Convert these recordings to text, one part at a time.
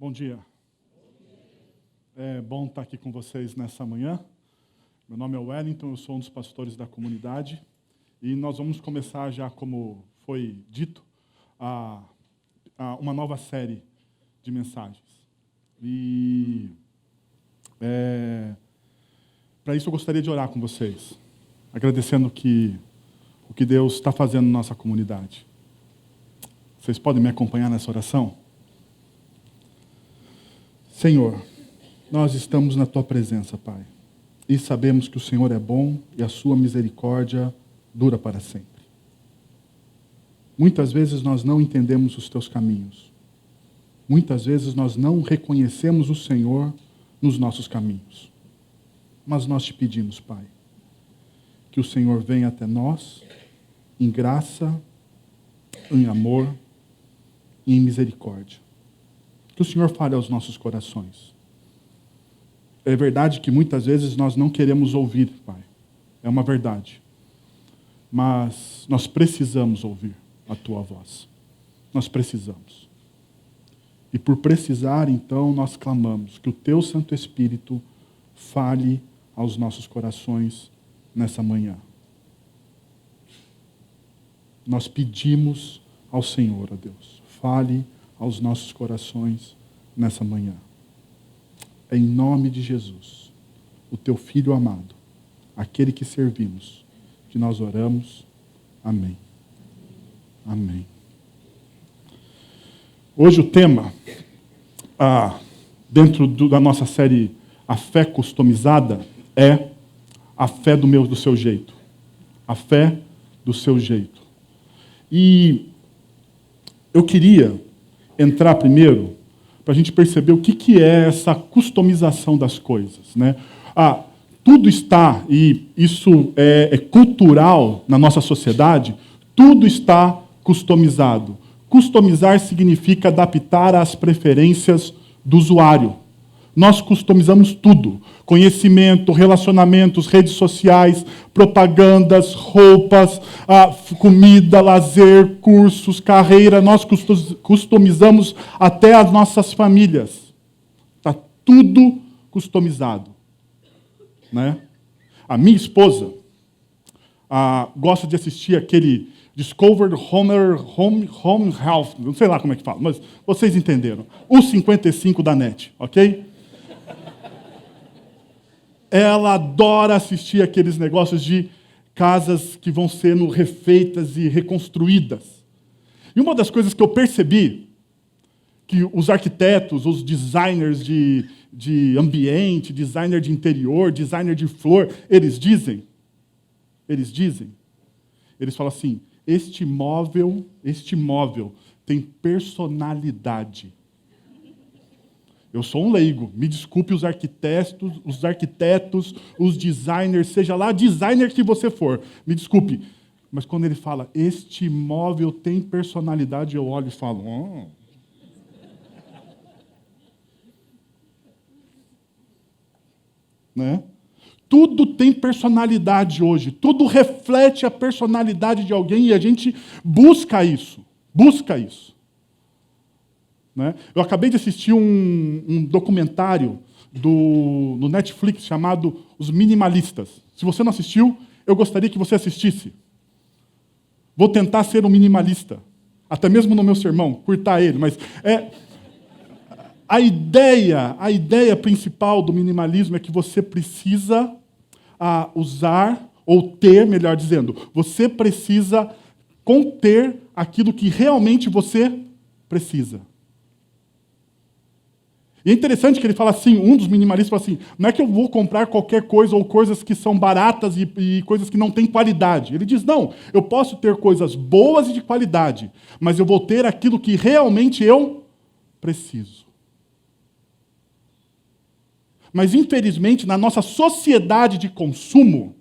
Bom dia. É bom estar aqui com vocês nessa manhã. Meu nome é Wellington, eu sou um dos pastores da comunidade e nós vamos começar já, como foi dito, uma nova série de mensagens. E para isso eu gostaria de orar com vocês, agradecendo o que Deus está fazendo na nossa comunidade. Vocês podem me acompanhar nessa oração? Senhor, nós estamos na Tua presença, Pai, e sabemos que o Senhor é bom e a Sua misericórdia dura para sempre. Muitas vezes nós não entendemos os Teus caminhos. Muitas vezes nós não reconhecemos o Senhor nos nossos caminhos. Mas nós te pedimos, Pai, que o Senhor venha até nós em graça, em amor e em misericórdia. Que o Senhor fale aos nossos corações. É verdade que muitas vezes nós não queremos ouvir, Pai. É uma verdade. Mas nós precisamos ouvir a Tua voz. Nós precisamos. E por precisar, então, nós clamamos que o Teu Santo Espírito fale aos nossos corações nessa manhã. Nós pedimos ao Senhor, ó Deus, fale aos nossos corações nessa manhã. Em nome de Jesus, o Teu Filho amado, aquele que servimos, que nós oramos. Amém. Amém. Hoje o tema, dentro da nossa série A Fé Customizada, é a fé do seu jeito. A fé do seu jeito. E eu queria entrar primeiro para a gente perceber o que é essa customização das coisas, né? Tudo está, e isso é cultural na nossa sociedade, tudo está customizado. Customizar significa adaptar às preferências do usuário. Nós customizamos tudo. Conhecimento, relacionamentos, redes sociais, propagandas, roupas, comida, lazer, cursos, carreira. Nós customizamos até as nossas famílias. Está tudo customizado. Né? A minha esposa gosta de assistir aquele Discovered Home Health, não sei lá como é que fala, mas vocês entenderam. O 55 da NET, ok? Ela adora assistir aqueles negócios de casas que vão sendo refeitas e reconstruídas. E uma das coisas que eu percebi, que os arquitetos, os designers de ambiente, designer de interior, designer de flor, eles falam assim, este móvel tem personalidade. Eu sou um leigo, me desculpe os arquitetos, os designers, seja lá designer que você for, me desculpe. Mas quando ele fala, este móvel tem personalidade, eu olho e falo, Né? Tudo tem personalidade hoje, tudo reflete a personalidade de alguém e a gente busca isso. Né? Eu acabei de assistir um documentário no Netflix chamado Os Minimalistas. Se você não assistiu, eu gostaria que você assistisse. Vou tentar ser um minimalista, até mesmo no meu sermão, curtar ele, mas a ideia principal do minimalismo é que você precisa usar, ou ter, melhor dizendo, você precisa conter aquilo que realmente você precisa. E é interessante que ele fala assim, um dos minimalistas fala assim, não é que eu vou comprar qualquer coisa ou coisas que são baratas e coisas que não têm qualidade. Ele diz, não, eu posso ter coisas boas e de qualidade, mas eu vou ter aquilo que realmente eu preciso. Mas, infelizmente, na nossa sociedade de consumo,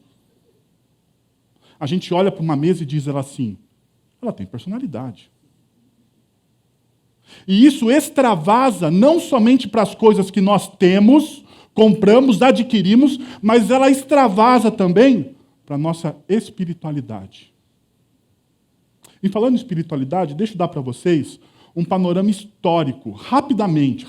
a gente olha para uma mesa e diz ela assim, ela tem personalidade. E isso extravasa não somente para as coisas que nós temos, compramos, adquirimos, mas ela extravasa também para a nossa espiritualidade. E falando em espiritualidade, deixa eu dar para vocês um panorama histórico, rapidamente,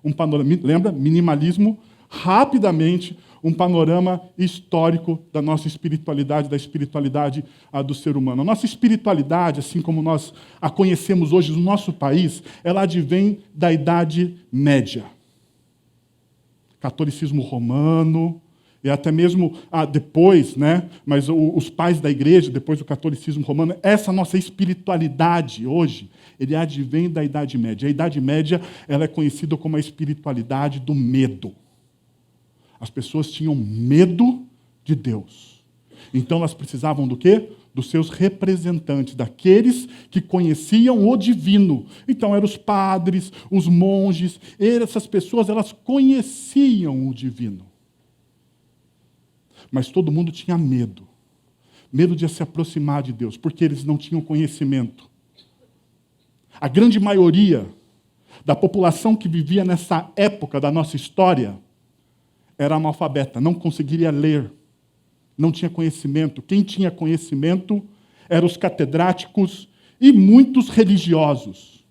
um panorama, lembra? Minimalismo, rapidamente, um panorama histórico da nossa espiritualidade, da espiritualidade do ser humano. A nossa espiritualidade, assim como nós a conhecemos hoje no nosso país, ela advém da Idade Média. Catolicismo romano, e até mesmo depois, né? Mas os pais da igreja, depois do catolicismo romano, essa nossa espiritualidade hoje, ele advém da Idade Média. A Idade Média ela é conhecida como a espiritualidade do medo. As pessoas tinham medo de Deus. Então elas precisavam do quê? Dos seus representantes, daqueles que conheciam o divino. Então eram os padres, os monges, essas pessoas, elas conheciam o divino. Mas todo mundo tinha medo. Medo de se aproximar de Deus, porque eles não tinham conhecimento. A grande maioria da população que vivia nessa época da nossa história era analfabeta, não conseguiria ler, não tinha conhecimento. Quem tinha conhecimento eram os catedráticos e muitos religiosos.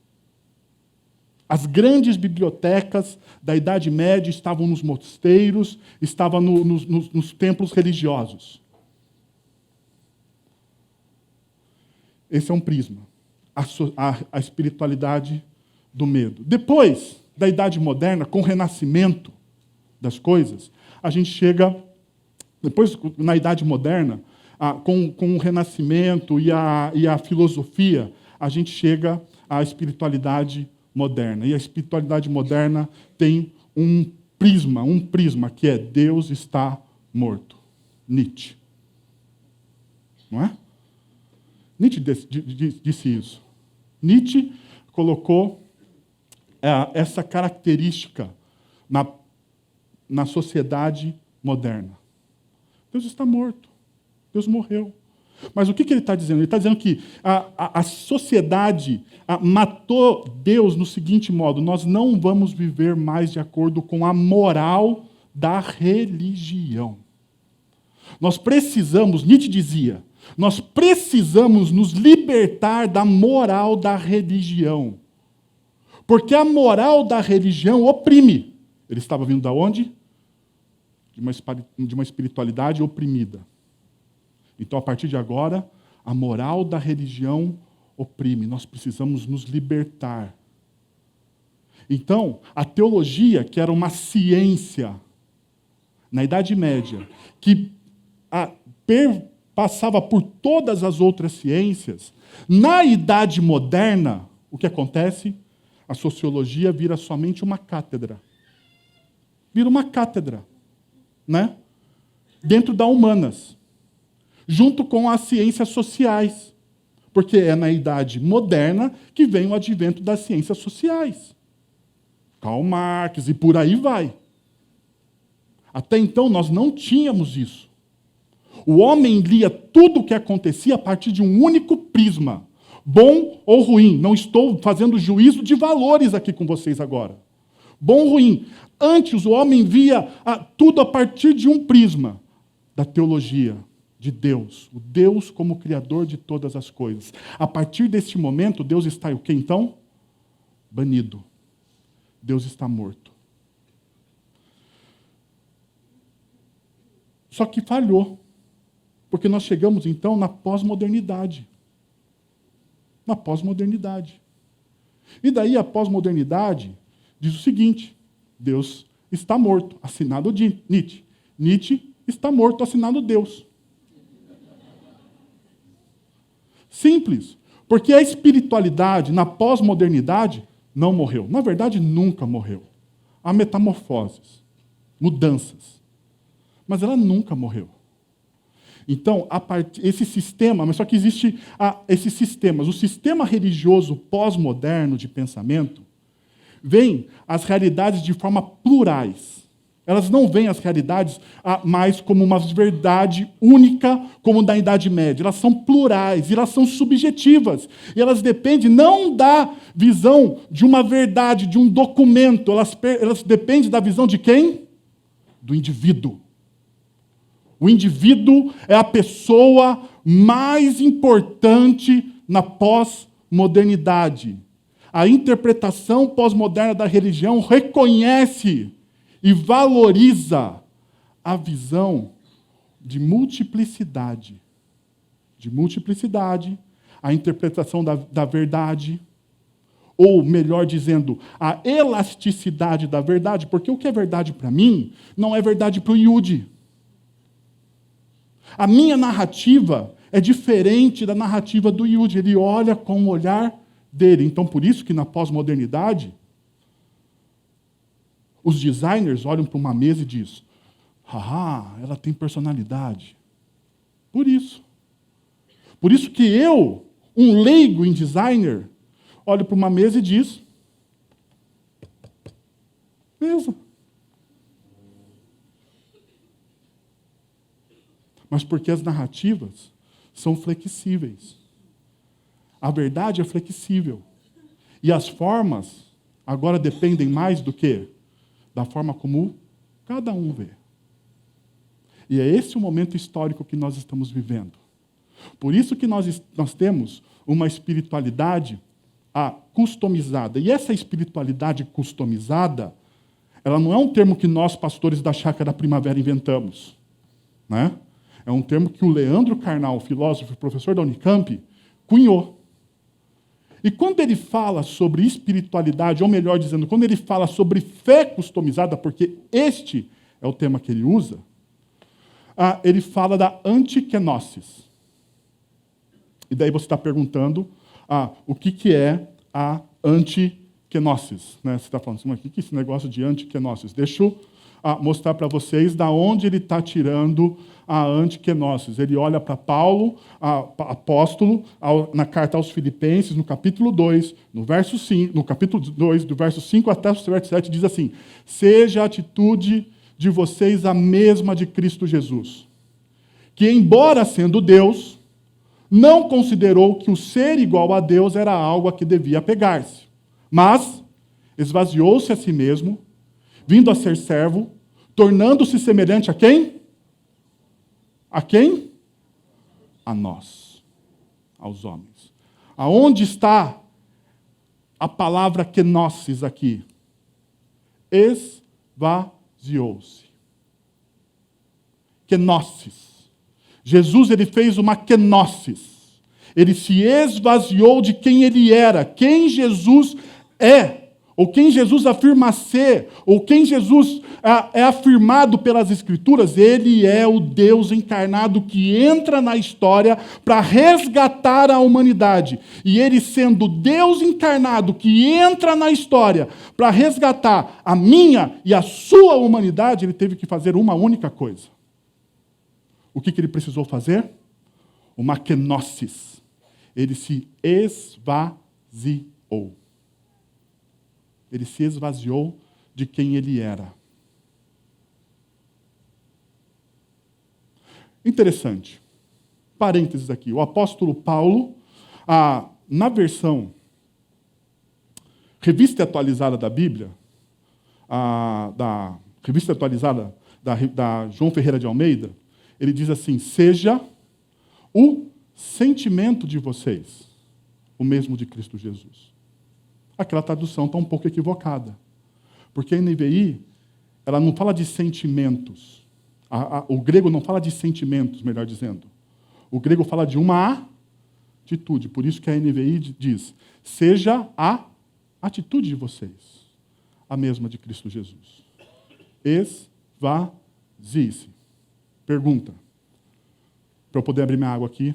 As grandes bibliotecas da Idade Média estavam nos mosteiros, estavam nos templos religiosos. Esse é um prisma, a espiritualidade do medo. Depois da Idade Moderna, com o renascimento das coisas, a gente chega, depois na Idade Moderna, com o renascimento e a filosofia, a gente chega à espiritualidade moderna. E a espiritualidade moderna tem um prisma que é Deus está morto. Nietzsche. Não é? Nietzsche disse isso. Nietzsche colocou essa característica na sociedade moderna. Deus está morto. Deus morreu. Mas o que ele está dizendo? Ele está dizendo que a sociedade matou Deus no seguinte modo: nós não vamos viver mais de acordo com a moral da religião. Nós precisamos, Nietzsche dizia, nós precisamos nos libertar da moral da religião. Porque a moral da religião oprime. Ele estava vindo de onde? De uma espiritualidade oprimida. Então, a partir de agora, a moral da religião oprime. Nós precisamos nos libertar. Então, a teologia, que era uma ciência na Idade Média, que passava por todas as outras ciências, na Idade Moderna, o que acontece? A sociologia vira somente uma cátedra. Vira uma cátedra, né? Dentro da humanas. Junto com as ciências sociais, porque é na Idade Moderna que vem o advento das ciências sociais. Karl Marx e por aí vai. Até então nós não tínhamos isso. O homem lia tudo o que acontecia a partir de um único prisma, bom ou ruim. Não estou fazendo juízo de valores aqui com vocês agora. Bom ou ruim. Antes o homem via tudo a partir de um prisma da teologia. De Deus, o Deus como Criador de todas as coisas. A partir deste momento, Deus está o quê, então? Banido. Deus está morto. Só que falhou, porque nós chegamos, então, na pós-modernidade. Na pós-modernidade. E daí a pós-modernidade diz o seguinte: Deus está morto, assinado Nietzsche. Nietzsche está morto, assinado Deus. Simples. Porque a espiritualidade, na pós-modernidade, não morreu. Na verdade, nunca morreu. Há metamorfoses, mudanças. Mas ela nunca morreu. Então, esse sistema, mas só que existe esses sistemas. O sistema religioso pós-moderno de pensamento vem as realidades de forma plurais. Elas não veem as realidades mais como uma verdade única, como da Idade Média. Elas são plurais, e elas são subjetivas. E elas dependem não da visão de uma verdade, de um documento. Elas dependem da visão de quem? Do indivíduo. O indivíduo é a pessoa mais importante na pós-modernidade. A interpretação pós-moderna da religião reconhece e valoriza a visão de multiplicidade. De multiplicidade, a interpretação da verdade, ou melhor dizendo, a elasticidade da verdade, porque o que é verdade para mim não é verdade para o Yudi. A minha narrativa é diferente da narrativa do Yudi, ele olha com o olhar dele. Então, por isso que na pós-modernidade, os designers olham para uma mesa e dizem, ela tem personalidade. Por isso. Por isso que eu, um leigo em designer, olho para uma mesa e diz, mesa. Mas porque as narrativas são flexíveis. A verdade é flexível. E as formas agora dependem mais do que? Da forma como cada um vê. E é esse o momento histórico que nós estamos vivendo. Por isso que nós temos uma espiritualidade customizada. E essa espiritualidade customizada, ela não é um termo que nós, pastores da Chácara Primavera, inventamos. Né? É um termo que o Leandro Carnal, filósofo e professor da Unicamp, cunhou. E quando ele fala sobre espiritualidade, ou melhor dizendo, quando ele fala sobre fé customizada, porque este é o tema que ele usa, ele fala da antikenosis. E daí você está perguntando o que é a antikenosis. Né? Você está falando assim, mas o que é esse negócio de antikenosis? Deixa eu mostrar para vocês da onde ele está tirando a antikenosis. Ele olha para Paulo, apóstolo, na carta aos Filipenses, no capítulo 2, no capítulo 2, do verso 5 até o verso 7, diz assim, seja a atitude de vocês a mesma de Cristo Jesus, que, embora sendo Deus, não considerou que o ser igual a Deus era algo a que devia apegar-se, mas esvaziou-se a si mesmo, vindo a ser servo, tornando-se semelhante a quem? A quem? A nós, aos homens. Aonde está a palavra kenosis aqui? Esvaziou-se. Kenosis. Jesus, ele fez uma kenosis. Ele se esvaziou de quem ele era, quem Jesus é, ou quem Jesus afirma ser, ou quem Jesus é afirmado pelas Escrituras. Ele é o Deus encarnado que entra na história para resgatar a humanidade. E ele, sendo Deus encarnado que entra na história para resgatar a minha e a sua humanidade, ele teve que fazer uma única coisa. O que ele precisou fazer? Uma kenosis. Ele se esvaziou. Ele se esvaziou de quem ele era. Interessante. Parênteses aqui. O apóstolo Paulo, na versão Revista Atualizada da Bíblia, da Revista Atualizada da João Ferreira de Almeida, ele diz assim, seja o sentimento de vocês o mesmo de Cristo Jesus. Aquela tradução está um pouco equivocada. Porque a NVI, ela não fala de sentimentos. O grego não fala de sentimentos, melhor dizendo. O grego fala de uma atitude. Por isso que a NVI diz, seja a atitude de vocês a mesma de Cristo Jesus. Esvazie-se. Pergunta, para eu poder abrir minha água aqui,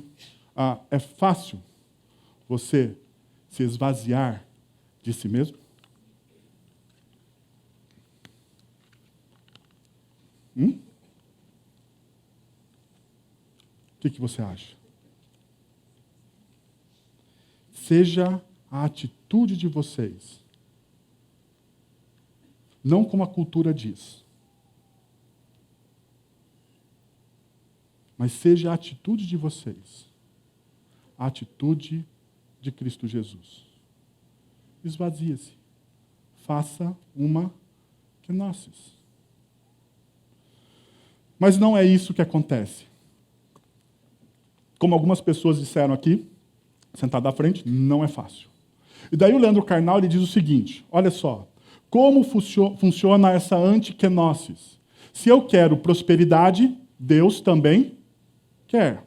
é fácil você se esvaziar de si mesmo? O que você acha? Seja a atitude de vocês, não como a cultura diz, mas seja a atitude de vocês, a atitude de Cristo Jesus. Esvazie-se. Faça uma kenosis. Mas não é isso que acontece. Como algumas pessoas disseram aqui, sentado à frente, não é fácil. E daí o Leandro Carnal ele diz o seguinte, olha só, como funciona essa antikenosis? Se eu quero prosperidade, Deus também quer.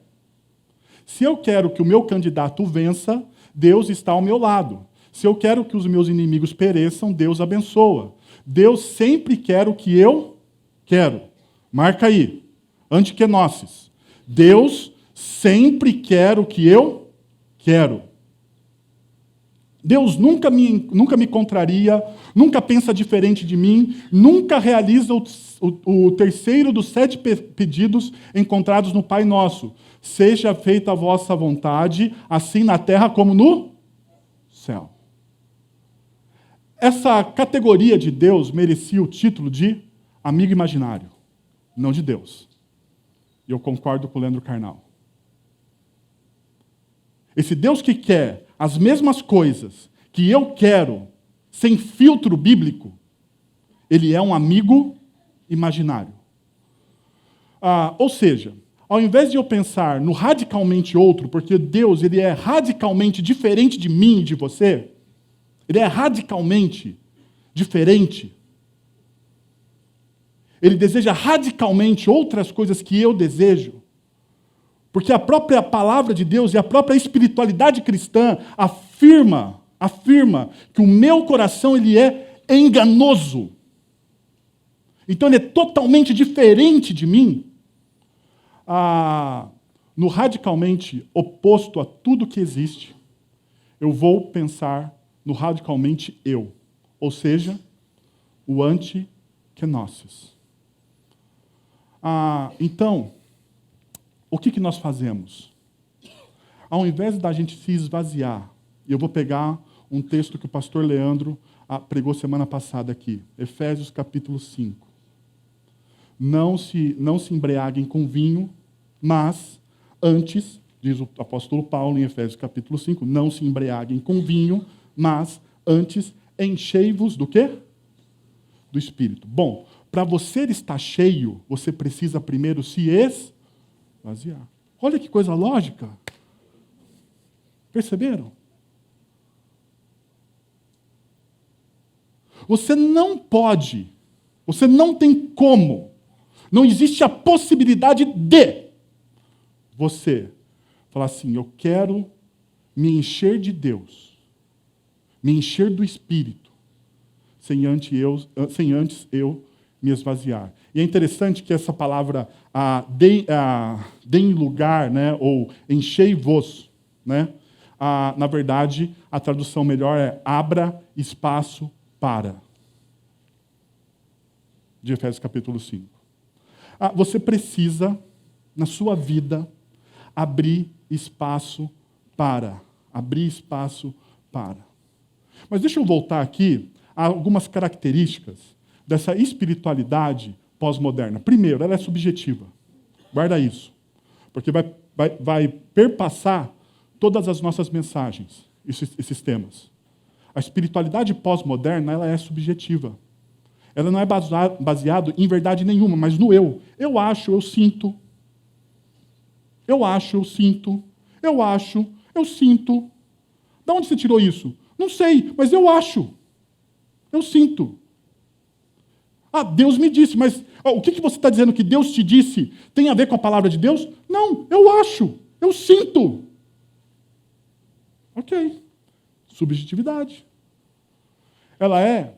Se eu quero que o meu candidato vença, Deus está ao meu lado. Se eu quero que os meus inimigos pereçam, Deus abençoa. Deus sempre quer o que eu quero. Marca aí. Antikenosis. Deus sempre quer o que eu quero. Deus nunca me contraria, nunca pensa diferente de mim, nunca realiza o terceiro dos 7 pedidos encontrados no Pai Nosso. Seja feita a vossa vontade, assim na terra como no céu. Essa categoria de Deus merecia o título de amigo imaginário, não de Deus. E eu concordo com o Leandro Carnal. Esse Deus que quer as mesmas coisas que eu quero, sem filtro bíblico, ele é um amigo imaginário. Ou seja, ao invés de eu pensar no radicalmente outro, porque Deus ele é radicalmente diferente de mim e de você, ele é radicalmente diferente. Ele deseja radicalmente outras coisas que eu desejo. Porque a própria palavra de Deus e a própria espiritualidade cristã afirma que o meu coração ele é enganoso. Então ele é totalmente diferente de mim. No radicalmente oposto a tudo que existe, eu vou pensar no radicalmente eu. Ou seja, o antikenosis. Então, o que nós fazemos? Ao invés da gente se esvaziar, e eu vou pegar um texto que o pastor Leandro pregou semana passada aqui, Efésios capítulo 5. Não se embriaguem com vinho, mas antes, diz o apóstolo Paulo em Efésios capítulo 5, não se embriaguem com vinho, mas antes enchei-vos do quê? Do Espírito. Bom, para você estar cheio, você precisa primeiro se esvaziar. Olha que coisa lógica. Perceberam? Você não pode, você não tem como, não existe a possibilidade de você falar assim, eu quero me encher de Deus, me encher do Espírito, sem antes eu me esvaziar. E é interessante que essa palavra deem lugar, né, ou enchei-vos, né, na verdade, a tradução melhor é abra espaço para. De Efésios capítulo 5. Você precisa, na sua vida, abrir espaço para. Abrir espaço para. Mas deixa eu voltar aqui a algumas características dessa espiritualidade pós-moderna. Primeiro, ela é subjetiva. Guarda isso. Porque vai perpassar todas as nossas mensagens, esses temas. A espiritualidade pós-moderna, ela é subjetiva. Ela não é baseada em verdade nenhuma, mas no eu. Eu acho, eu sinto. Eu acho, eu sinto. Eu acho, eu sinto. De onde você tirou isso? Não sei, mas eu acho. Eu sinto. Deus me disse, mas o que você está dizendo que Deus te disse tem a ver com a palavra de Deus? Não, eu acho, eu sinto. Ok. Subjetividade. Ela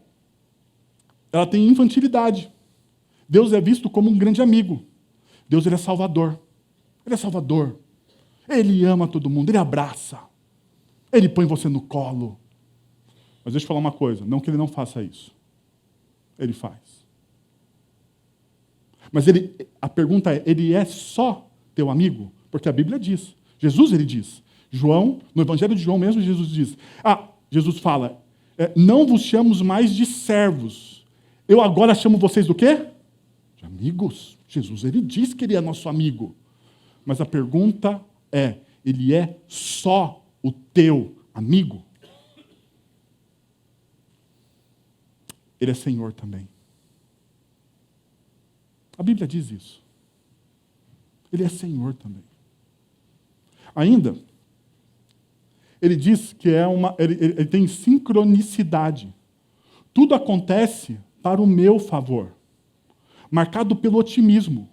tem infantilidade. Deus é visto como um grande amigo. Deus ele é salvador. Ele é salvador. Ele ama todo mundo, ele abraça. Ele põe você no colo. Mas deixa eu falar uma coisa, não que ele não faça isso. Ele faz. Mas a pergunta é, ele é só teu amigo? Porque a Bíblia diz. Jesus ele diz. No Evangelho de João mesmo, Jesus diz. Jesus fala, não vos chamo mais de servos. Eu agora chamo vocês do quê? De amigos. Jesus ele diz que ele é nosso amigo. Mas a pergunta é, ele é só o teu amigo? Ele é Senhor também. A Bíblia diz isso. Ele é Senhor também. Ainda, ele diz que ele tem sincronicidade. Tudo acontece para o meu favor, marcado pelo otimismo.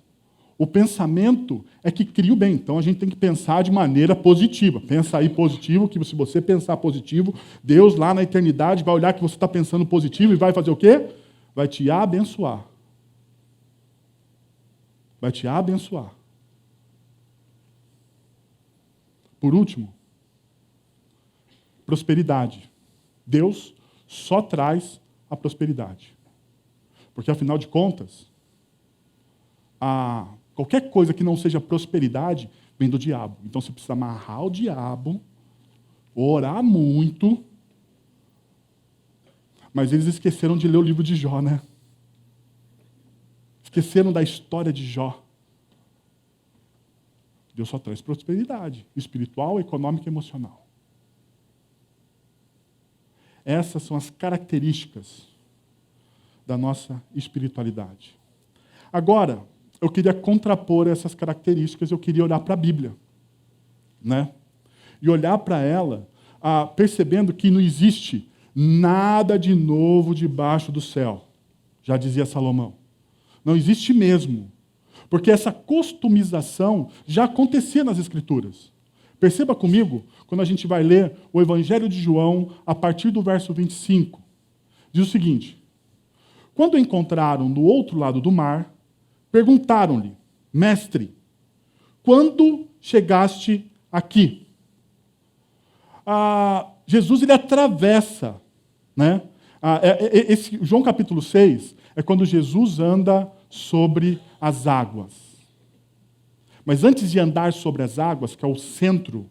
O pensamento é que cria o bem. Então a gente tem que pensar de maneira positiva. Pensa aí positivo, que se você pensar positivo, Deus lá na eternidade vai olhar que você está pensando positivo e vai fazer o quê? Vai te abençoar. Vai te abençoar. Por último, prosperidade. Deus só traz a prosperidade. Porque, afinal de contas, qualquer coisa que não seja prosperidade vem do diabo. Então você precisa amarrar o diabo, orar muito. Mas eles esqueceram de ler o livro de Jó, né? Esqueceram da história de Jó. Deus só traz prosperidade espiritual, econômica e emocional. Essas são as características da nossa espiritualidade. Agora, eu queria contrapor essas características, eu queria olhar para a Bíblia, né? E olhar para ela, percebendo que não existe nada de novo debaixo do céu, já dizia Salomão. Não existe mesmo. Porque essa customização já acontecia nas Escrituras. Perceba comigo, quando a gente vai ler o Evangelho de João, a partir do verso 25. Diz o seguinte: quando o encontraram do outro lado do mar, perguntaram-lhe: Mestre, quando chegaste aqui? Jesus ele atravessa, né? João capítulo 6 é quando Jesus anda sobre as águas. Mas antes de andar sobre as águas, que é o centro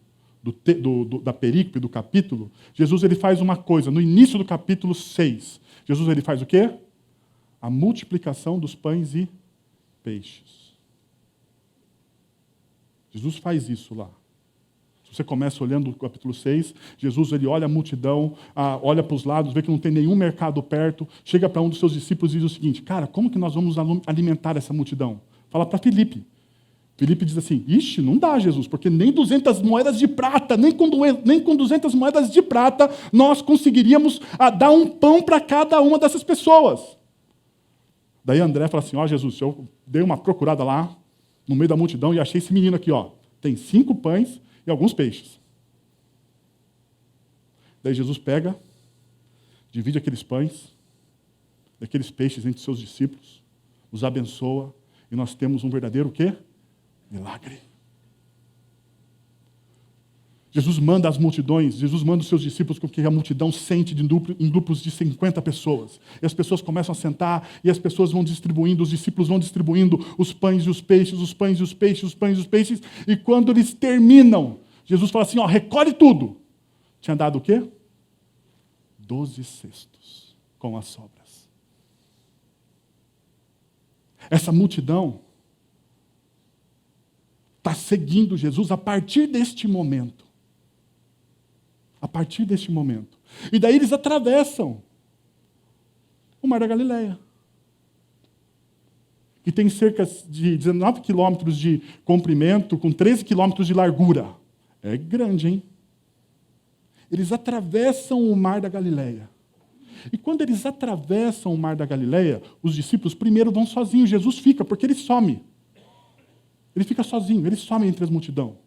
da perícope, do capítulo, Jesus ele faz uma coisa. No início do capítulo 6, Jesus ele faz o quê? A multiplicação dos pães e peixes. Jesus faz isso lá. Se você começa olhando o capítulo 6, Jesus ele olha a multidão, olha para os lados, vê que não tem nenhum mercado perto, chega para um dos seus discípulos e diz o seguinte: cara, como que nós vamos alimentar essa multidão? Fala para Filipe. Filipe diz assim: ixi, não dá, Jesus, porque nem 200 moedas de prata, nem com 200 moedas de prata, nós conseguiríamos dar um pão para cada uma dessas pessoas. Daí André fala assim: ó, Jesus, eu dei uma procurada lá, no meio da multidão, e achei esse menino aqui, ó, tem 5 pães e alguns peixes. Daí Jesus pega, divide aqueles pães, aqueles peixes entre seus discípulos, os abençoa, e nós temos um verdadeiro o quê? Milagre. Jesus manda as multidões, Jesus manda os seus discípulos com que a multidão sente em grupos de 50 pessoas. E as pessoas começam a sentar, e as pessoas vão distribuindo, os discípulos vão distribuindo os pães e os peixes, os pães e os peixes, os pães e os peixes. E quando eles terminam, Jesus fala assim: ó, recolhe tudo. Tinha dado o quê? 12 cestos com as sobras. Essa multidão está seguindo Jesus a partir deste momento. A partir deste momento. E daí eles atravessam o Mar da Galileia, que tem cerca de 19 quilômetros de comprimento, com 13 quilômetros de largura. É grande, hein? Eles atravessam o Mar da Galileia. E quando eles atravessam o Mar da Galileia, os discípulos primeiro vão sozinhos. Jesus fica, porque ele some. Ele fica sozinho, ele some entre as multidão.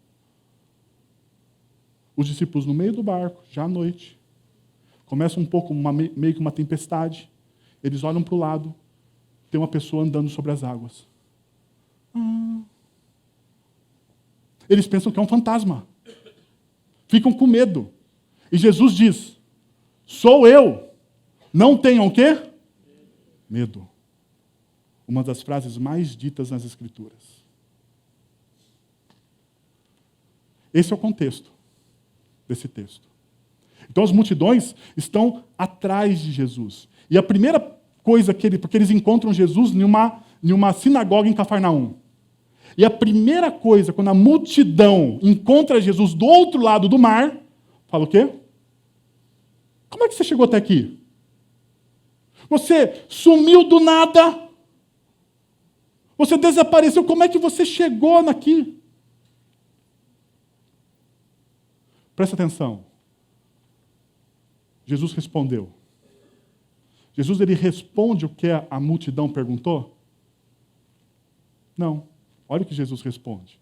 Os discípulos no meio do barco, já à noite. Começa um pouco, meio que uma tempestade. Eles olham para o lado, tem uma pessoa andando sobre as águas. Eles pensam que é um fantasma. Ficam com medo. E Jesus diz: sou eu. Não tenham o quê? Medo. Uma das frases mais ditas nas Escrituras. Esse é o contexto desse texto. Então as multidões estão atrás de Jesus. E a primeira coisa porque eles encontram Jesus em uma sinagoga em Cafarnaum. E a primeira coisa, quando a multidão encontra Jesus do outro lado do mar, fala o quê? Como é que você chegou até aqui? Você sumiu do nada? Você desapareceu? Como é que você chegou aqui? Presta atenção. Jesus respondeu. Jesus ele responde o que a multidão perguntou? Não. Olha o que Jesus responde.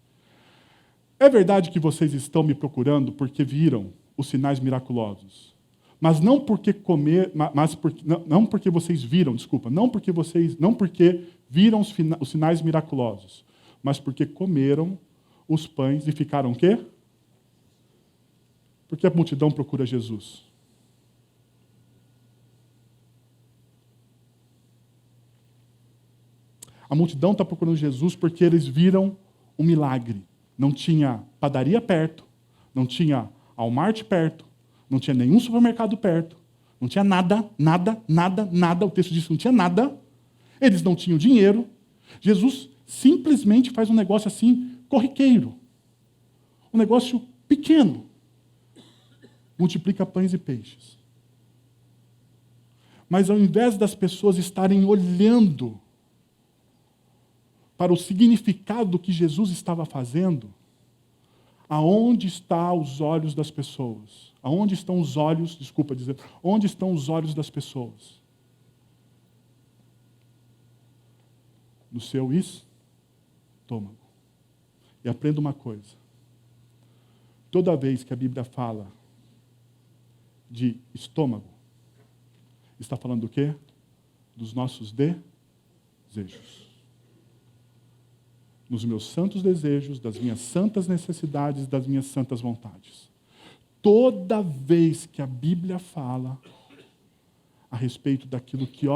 É verdade que vocês estão me procurando porque viram os sinais miraculosos, mas não porque não porque vocês viram, não porque viram os sinais miraculosos, mas porque comeram os pães e ficaram o quê? Por que a multidão procura Jesus? A multidão está procurando Jesus porque eles viram um milagre. Não tinha padaria perto, não tinha Walmart perto, não tinha nenhum supermercado perto, não tinha nada. O texto diz que não tinha nada. Eles não tinham dinheiro. Jesus simplesmente faz um negócio assim, corriqueiro. Um negócio pequeno. Multiplica pães e peixes. Mas ao invés das pessoas estarem olhando para o significado do que Jesus estava fazendo, aonde estão os olhos das pessoas? Aonde estão os olhos, onde estão os olhos das pessoas? No seu estômago. E aprenda uma coisa. Toda vez que a Bíblia fala de estômago, está falando do quê? Dos nossos desejos. Nos meus santos desejos, das minhas santas necessidades, das minhas santas vontades. Toda vez que a Bíblia fala a respeito daquilo que,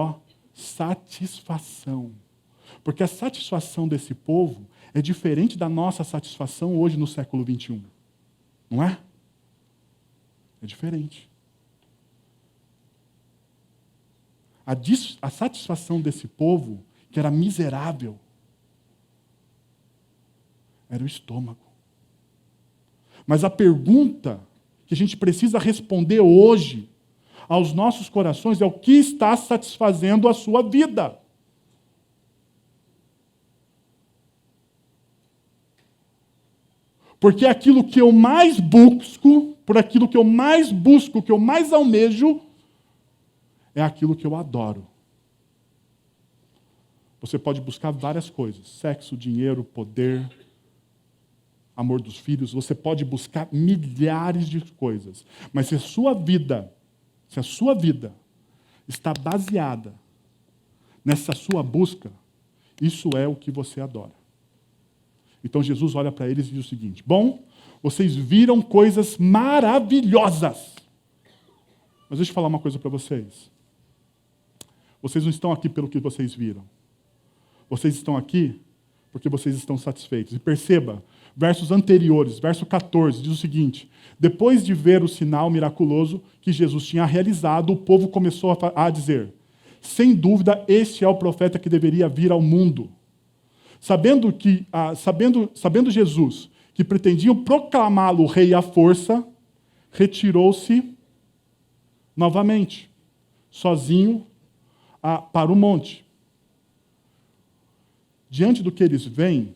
satisfação. Porque a satisfação desse povo é diferente da nossa satisfação hoje no século 21. Não é? É diferente. A satisfação desse povo, que era miserável, era o estômago. Mas a pergunta que a gente precisa responder hoje aos nossos corações é o que está satisfazendo a sua vida? Porque aquilo que eu mais busco, por aquilo que eu mais busco, que eu mais almejo, é aquilo que eu adoro. Você pode buscar várias coisas: sexo, dinheiro, poder, amor dos filhos. Você pode buscar milhares de coisas. Mas se a sua vida está baseada nessa sua busca, isso é o que você adora. Então Jesus olha para eles e diz o seguinte: bom, vocês viram coisas maravilhosas. Mas deixa eu falar uma coisa para vocês. Vocês não estão aqui pelo que vocês viram. Vocês estão aqui porque vocês estão satisfeitos. E perceba, versos anteriores, verso 14, diz o seguinte: depois de ver o sinal miraculoso que Jesus tinha realizado, o povo começou a dizer: sem dúvida, este é o profeta que deveria vir ao mundo. Sabendo Jesus que pretendiam proclamá-lo rei à força, retirou-se novamente, sozinho, para o monte. Diante do que eles veem,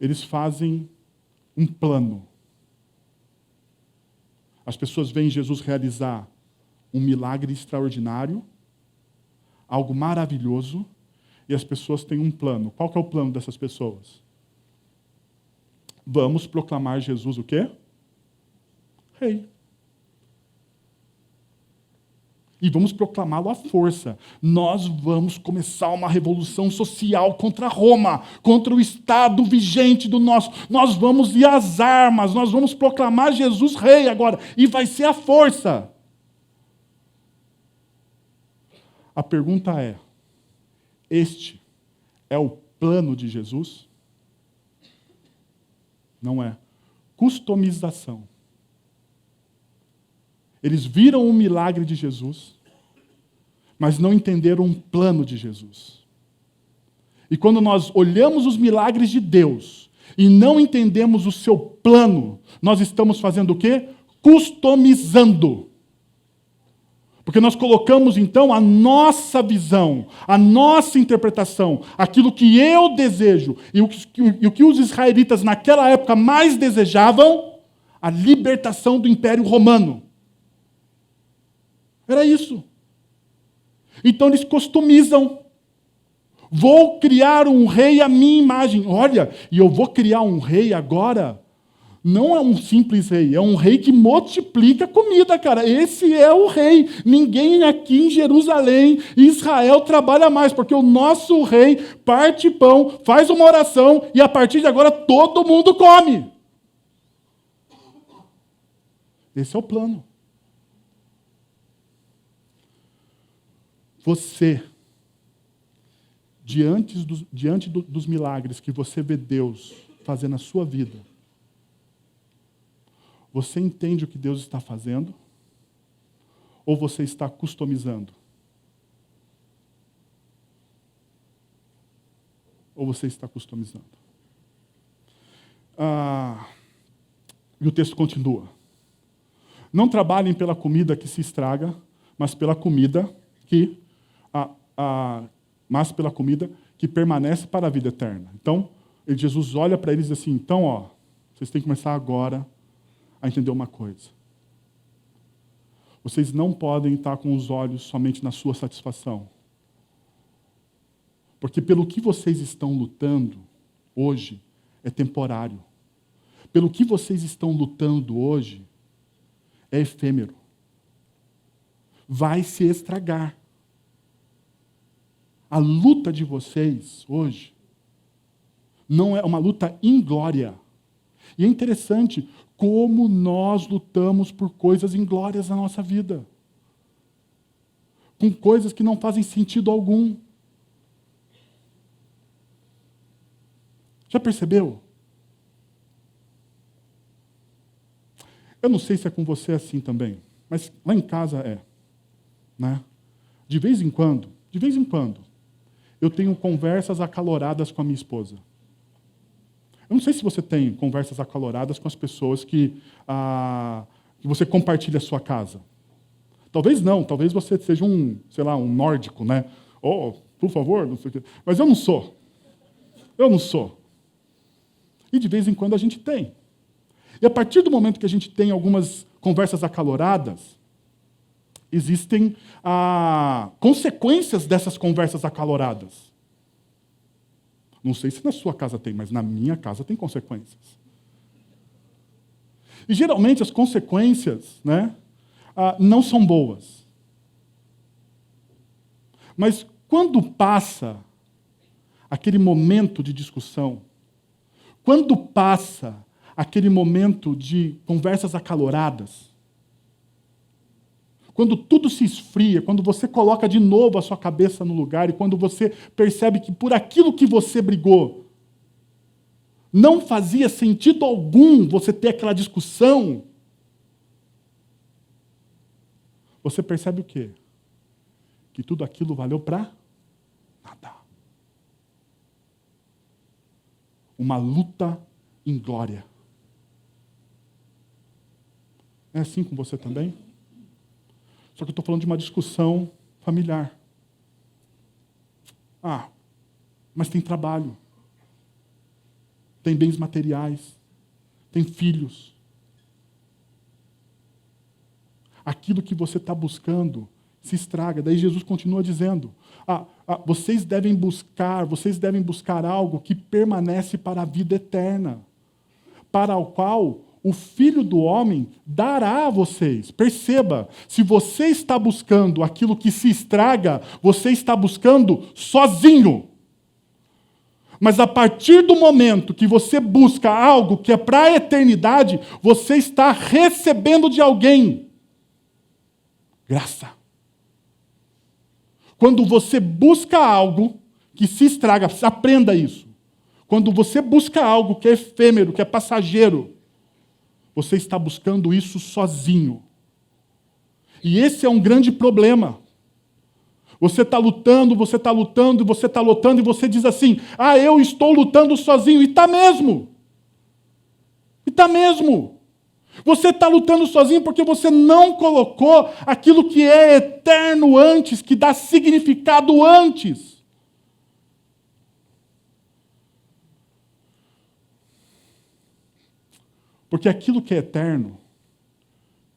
eles fazem um plano. As pessoas veem Jesus realizar um milagre extraordinário, algo maravilhoso, e as pessoas têm um plano. Qual que é o plano dessas pessoas? Vamos proclamar Jesus o quê? Rei. E vamos proclamá-lo à força. Nós vamos começar uma revolução social contra Roma, contra o Estado vigente do nosso. Nós vamos ir às armas, nós vamos proclamar Jesus rei agora. E vai ser a força. A pergunta é: este é o plano de Jesus? Não é. Customização. Eles viram o milagre de Jesus, mas não entenderam um plano de Jesus. E quando nós olhamos os milagres de Deus e não entendemos o seu plano, nós estamos fazendo o quê? Customizando. Porque nós colocamos, então, a nossa visão, a nossa interpretação, aquilo que eu desejo, e o que os israelitas naquela época mais desejavam, a libertação do Império Romano. Era isso. Então eles customizam. Vou criar um rei à minha imagem. Olha, e eu vou criar um rei agora. Não é um simples rei, é um rei que multiplica comida, cara. Esse é o rei. Ninguém aqui em Jerusalém, Israel, trabalha mais, porque o nosso rei parte pão, faz uma oração e a partir de agora todo mundo come. Esse é o plano. Você, diante dos milagres que você vê Deus fazer na sua vida, você entende o que Deus está fazendo? Ou você está customizando? Ou você está customizando? E o texto continua. Não trabalhem pela comida que se estraga, mas pela comida que permanece para a vida eterna. Então, Jesus olha para eles e diz assim, então, vocês têm que começar agora a entender uma coisa. Vocês não podem estar com os olhos somente na sua satisfação. Porque pelo que vocês estão lutando hoje é temporário. Pelo que vocês estão lutando hoje é efêmero. Vai se estragar. A luta de vocês hoje não é uma luta inglória. E é interessante como nós lutamos por coisas inglórias na nossa vida. Com coisas que não fazem sentido algum. Já percebeu? Eu não sei se é com você assim também, mas lá em casa é. Né? De vez em quando, eu tenho conversas acaloradas com a minha esposa. Eu não sei se você tem conversas acaloradas com as pessoas que você compartilha a sua casa. Talvez não, talvez você seja um nórdico, né? Por favor, não sei o quê. Mas eu não sou. E de vez em quando a gente tem. E a partir do momento que a gente tem algumas conversas acaloradas, existem consequências dessas conversas acaloradas. Não sei se na sua casa tem, mas na minha casa tem consequências. E geralmente as consequências, né, não são boas. Mas quando passa aquele momento de discussão, quando passa aquele momento de conversas acaloradas, quando tudo se esfria, quando você coloca de novo a sua cabeça no lugar e quando você percebe que por aquilo que você brigou, não fazia sentido algum você ter aquela discussão, você percebe o quê? Que tudo aquilo valeu para nada. Uma luta inglória. É assim com você também? Só que eu estou falando de uma discussão familiar. Mas tem trabalho. Tem bens materiais. Tem filhos. Aquilo que você está buscando se estraga. Daí Jesus continua dizendo, vocês devem buscar algo que permanece para a vida eterna, para o qual o Filho do Homem dará a vocês. Perceba, se você está buscando aquilo que se estraga, você está buscando sozinho. Mas a partir do momento que você busca algo que é para a eternidade, você está recebendo de alguém graça. Quando você busca algo que se estraga, aprenda isso. Quando você busca algo que é efêmero, que é passageiro, você está buscando isso sozinho. E esse é um grande problema. Você está lutando, e você diz assim, eu estou lutando sozinho. E está mesmo. Você está lutando sozinho porque você não colocou aquilo que é eterno antes, que dá significado antes. Porque aquilo que é eterno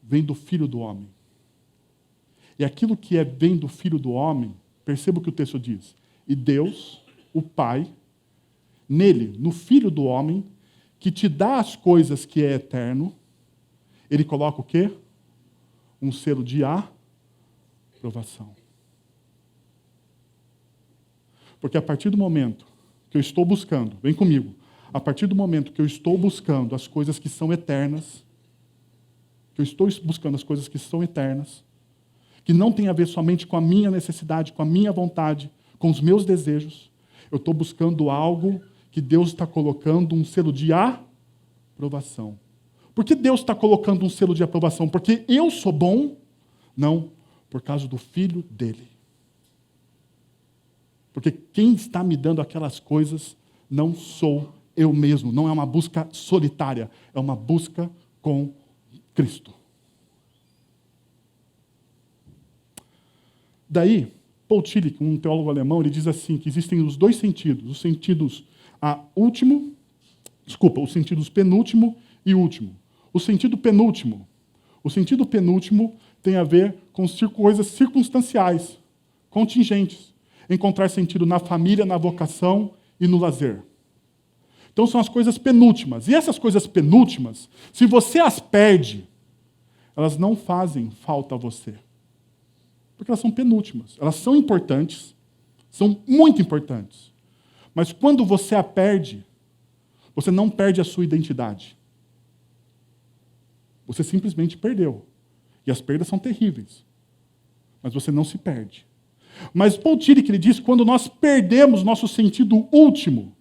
vem do Filho do Homem. E aquilo que vem do Filho do Homem, perceba o que o texto diz. E Deus, o Pai, nele, no Filho do Homem, que te dá as coisas que é eterno, ele coloca o quê? Um selo de aprovação. Porque a partir do momento que eu estou buscando, vem comigo, a partir do momento que eu estou buscando as coisas que são eternas, que não tem a ver somente com a minha necessidade, com a minha vontade, com os meus desejos, eu estou buscando algo que Deus está colocando um selo de aprovação. Por que Deus está colocando um selo de aprovação? Porque eu sou bom? Não, por causa do Filho dele. Porque quem está me dando aquelas coisas não sou eu mesmo. Não é uma busca solitária, é uma busca com Cristo. Daí, Paul Tillich, um teólogo alemão, ele diz assim, que existem os dois sentidos, os sentidos os sentidos penúltimo e último. O sentido penúltimo tem a ver com coisas circunstanciais, contingentes. Encontrar sentido na família, na vocação e no lazer. Então são as coisas penúltimas. E essas coisas penúltimas, se você as perde, elas não fazem falta a você. Porque elas são penúltimas. Elas são importantes, são muito importantes. Mas quando você a perde, você não perde a sua identidade. Você simplesmente perdeu. E as perdas são terríveis. Mas você não se perde. Mas Paul Tillich, ele diz que quando nós perdemos nosso sentido último,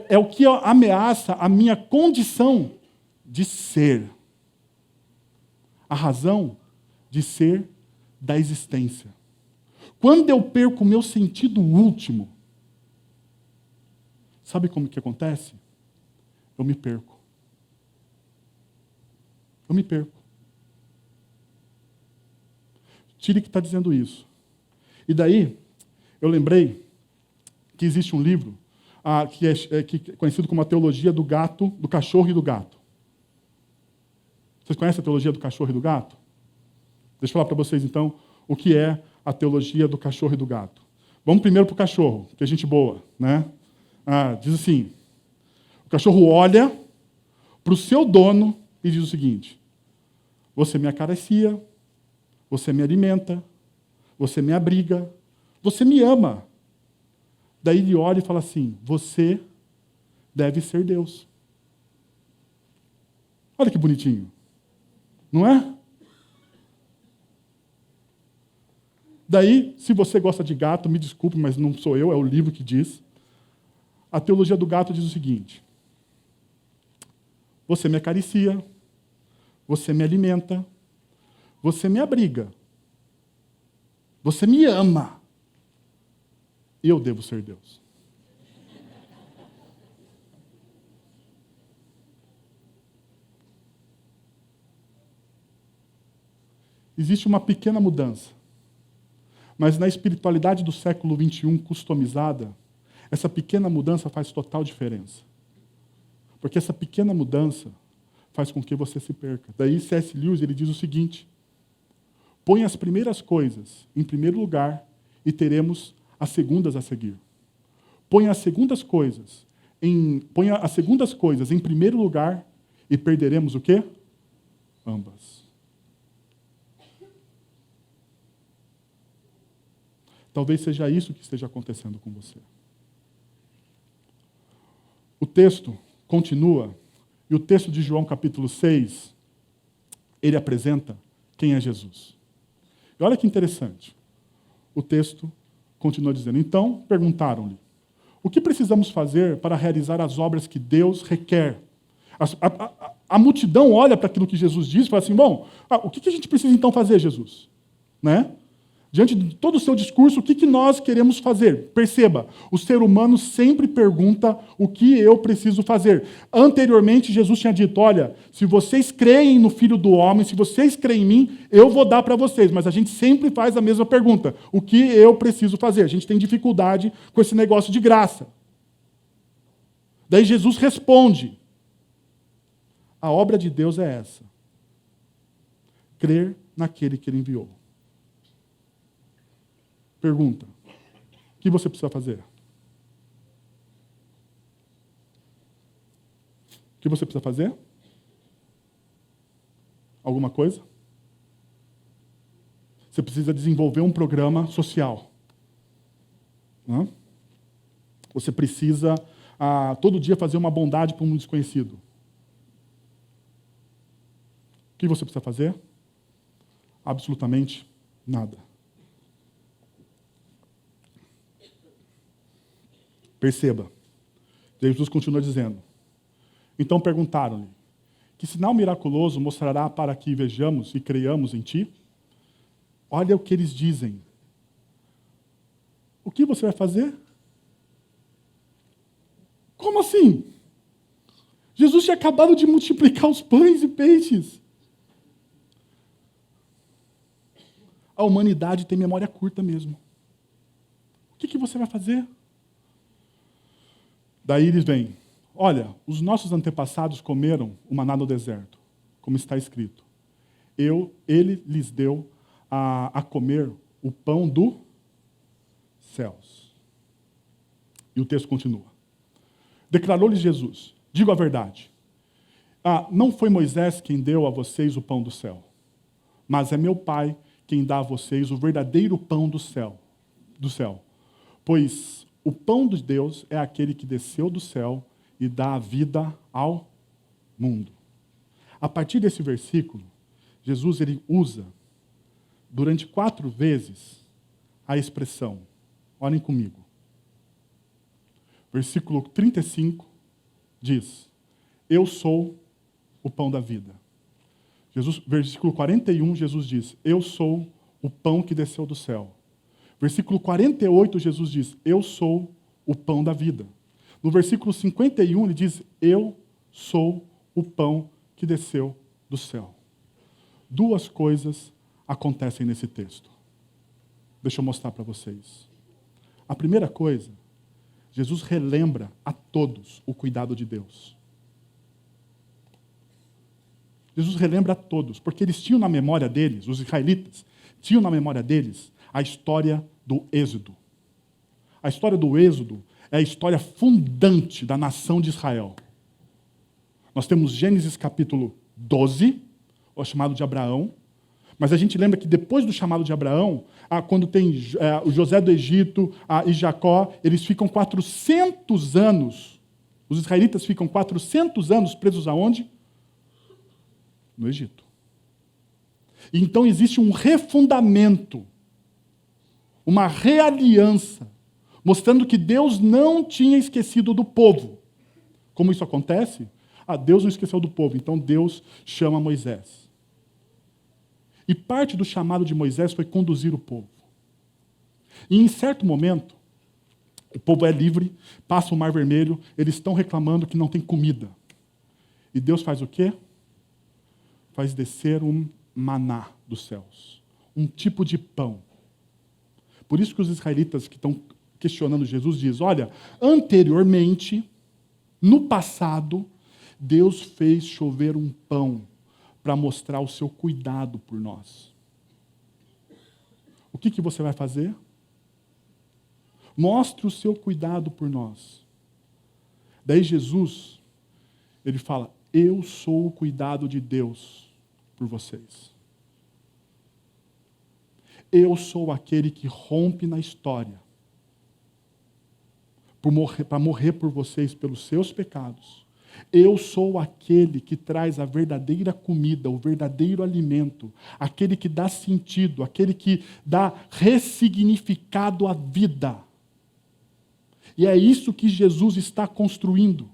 é o que ameaça a minha condição de ser. A razão de ser da existência. Quando eu perco o meu sentido último, sabe como que acontece? Eu me perco. Eu me perco. Tillich está dizendo isso. E daí, eu lembrei que existe um livro que é conhecido como a teologia do cachorro e do gato. Vocês conhecem a teologia do cachorro e do gato? Deixa eu falar para vocês, então, o que é a teologia do cachorro e do gato. Vamos primeiro para o cachorro, que é gente boa, né? Diz assim, o cachorro olha para o seu dono e diz o seguinte: você me acaricia, você me alimenta, você me abriga, você me ama. Daí ele olha e fala assim, você deve ser Deus. Olha que bonitinho. Não é? Daí, se você gosta de gato, me desculpe, mas não sou eu, é o livro que diz. A teologia do gato diz o seguinte: você me acaricia, você me alimenta, você me abriga, você me ama, eu devo ser Deus. Existe uma pequena mudança, mas na espiritualidade do século XXI customizada, essa pequena mudança faz total diferença. Porque essa pequena mudança faz com que você se perca. Daí C.S. Lewis ele diz o seguinte: põe as primeiras coisas em primeiro lugar e teremos as segundas a seguir. Ponha as segundas coisas em primeiro lugar e perderemos o quê? Ambas. Talvez seja isso que esteja acontecendo com você. O texto continua, e o texto de João capítulo 6, ele apresenta quem é Jesus. E olha que interessante. O texto continua dizendo, então perguntaram-lhe, o que precisamos fazer para realizar as obras que Deus requer? A multidão olha para aquilo que Jesus diz e fala assim, bom, o que a gente precisa então fazer, Jesus? Né? Diante de todo o seu discurso, o que nós queremos fazer? Perceba, o ser humano sempre pergunta o que eu preciso fazer. Anteriormente, Jesus tinha dito, olha, se vocês creem no Filho do Homem, se vocês creem em mim, eu vou dar para vocês. Mas a gente sempre faz a mesma pergunta, o que eu preciso fazer? A gente tem dificuldade com esse negócio de graça. Daí Jesus responde, a obra de Deus é essa, crer naquele que ele enviou. Pergunta: o que você precisa fazer? O que você precisa fazer? Alguma coisa? Você precisa desenvolver um programa social. Você precisa, todo dia, fazer uma bondade para um desconhecido. O que você precisa fazer? Absolutamente nada. Perceba, Jesus continua dizendo: então perguntaram-lhe: que sinal miraculoso mostrará para que vejamos e creiamos em ti? Olha o que eles dizem. O que você vai fazer? Como assim? Jesus tinha acabado de multiplicar os pães e peixes. A humanidade tem memória curta mesmo. O que você vai fazer? Daí eles vêm: olha, os nossos antepassados comeram o maná no deserto, como está escrito. Ele lhes deu a comer o pão dos céus. E o texto continua. Declarou-lhes Jesus: digo a verdade. Não foi Moisés quem deu a vocês o pão do céu, mas é meu Pai quem dá a vocês o verdadeiro pão do céu. Pois o pão de Deus é aquele que desceu do céu e dá a vida ao mundo. A partir desse versículo, Jesus ele usa, durante 4 vezes, a expressão. Olhem comigo. Versículo 35 diz: eu sou o pão da vida. Versículo 41, Jesus diz: eu sou o pão que desceu do céu. Versículo 48, Jesus diz: eu sou o pão da vida. No versículo 51, ele diz: eu sou o pão que desceu do céu. 2 coisas acontecem nesse texto. Deixa eu mostrar para vocês. A primeira coisa, Jesus relembra a todos o cuidado de Deus. Jesus relembra a todos, porque eles tinham na memória deles, os israelitas, tinham na memória deles a história do Êxodo. A história do Êxodo é a história fundante da nação de Israel. Nós temos Gênesis capítulo 12, o chamado de Abraão, mas a gente lembra que depois do chamado de Abraão, quando tem o José do Egito e Jacó, eles ficam 400 anos, os israelitas ficam 400 anos presos aonde? No Egito. E então existe um refundamento, uma realiança, mostrando que Deus não tinha esquecido do povo. Como isso acontece? Deus não esqueceu do povo, então Deus chama Moisés. E parte do chamado de Moisés foi conduzir o povo. E em certo momento, o povo é livre, passa o Mar Vermelho, eles estão reclamando que não tem comida. E Deus faz o quê? Faz descer um maná dos céus, um tipo de pão. Por isso que os israelitas que estão questionando Jesus dizem: olha, anteriormente, no passado, Deus fez chover um pão para mostrar o seu cuidado por nós. O que você vai fazer? Mostre o seu cuidado por nós. Daí Jesus, ele fala: eu sou o cuidado de Deus por vocês. Eu sou aquele que rompe na história para morrer por vocês pelos seus pecados. Eu sou aquele que traz a verdadeira comida, o verdadeiro alimento, aquele que dá sentido, aquele que dá ressignificado à vida. E é isso que Jesus está construindo.